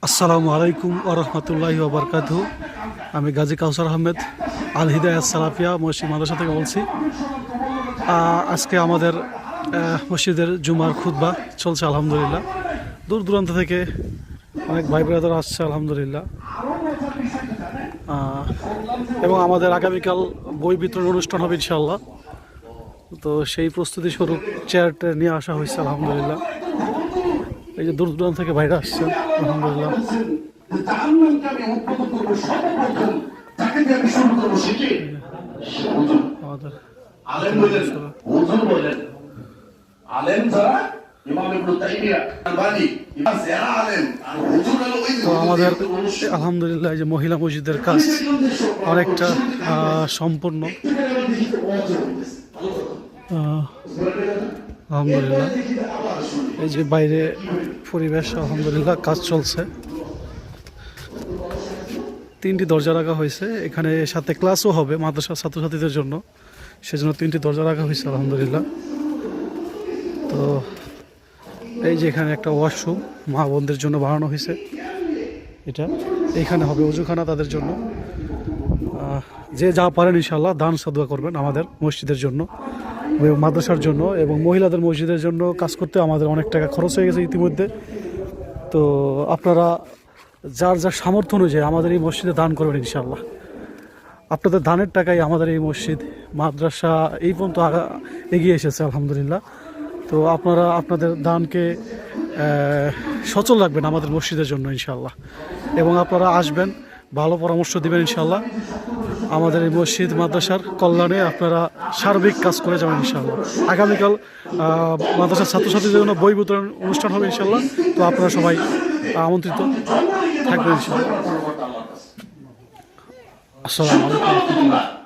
আসসালামু আলাইকুম ওয়া রাহমাতুল্লাহি ওয়া বারাকাতুহু। আমি গাজী কাউসার আহমেদ আল হিদায়াত সালাফিয়া মসজিদ মাদ্রাসা থেকে বলছি। আজকে আমাদের মসজিদের জুমার খুতবা চলছে আলহামদুলিল্লাহ। দূর দূরান্ত থেকে অনেক ভাই ব্রাদার আসছে আলহামদুলিল্লাহ। এবং আমাদের আগামীকাল বই বিতরণ অনুষ্ঠান হবে ইনশাআল্লাহ। তো সেই প্রস্তুতি স্বরূপ চেয়ারটা নিয়ে আসা হয়েছে আলহামদুলিল্লাহ। এই যে দূর দূরান্ত থেকে বাইরে আসছেন আলহামদুলিল্লাহ। তো আমাদের আলহামদুলিল্লাহ যে মহিলা মসজিদের কাজ অনেকটা সম্পূর্ণ আলহামদুলিল্লাহ। এই যে বাইরে পরিবেশ আলহামদুলিল্লাহ কাজ চলছে। 3টি দরজা রাখা হয়েছে, এখানে সাথে ক্লাসও হবে মাদ্রাসার ছাত্রছাত্রীদের জন্য, সেজন্য 3টি দরজা রাখা হয়েছে আলহামদুলিল্লাহ। তো এই যে এখানে একটা ওয়াশরুম মা বোনদের জন্য বানানো হয়েছে, এটা এইখানে হবে ওযুখানা তাদের জন্য। যে যা পারেন ইনশাআল্লাহ দান সাদুয়া করবেন আমাদের মসজিদের জন্য, মাদ্রাসার জন্য এবং মহিলাদের মসজিদের জন্য কাজ করতে আমাদের অনেক টাকা খরচ হয়ে গেছে ইতিমধ্যে। তো আপনারা যার যার সামর্থ্য অনুযায়ী আমাদের এই মসজিদে দান করবেন ইনশাআল্লাহ। আপনাদের দানের টাকাই আমাদের এই মসজিদ মাদ্রাসা এই পর্যন্ত এগিয়ে এসেছে আলহামদুলিল্লাহ। তো আপনারা আপনাদের দানকে সচল রাখবেন আমাদের মসজিদের জন্য ইনশাআল্লাহ, এবং আপনারা আসবেন, ভালো পরামর্শ দিবেন ইনশাআল্লাহ। আমাদের এই মসজিদ মাদ্রাসার কল্যাণে আপনারা সার্বিক কাজ করে যাবেন ইনশাআল্লাহ। আগামীকাল মাদ্রাসার ছাত্রছাত্রীদের জন্য বই বিতরণ অনুষ্ঠান হবে ইনশাআল্লাহ। তো আপনারা সবাই আমন্ত্রিত থাকবেন ইনশাআল্লাহ। আসসালামু আলাইকুম।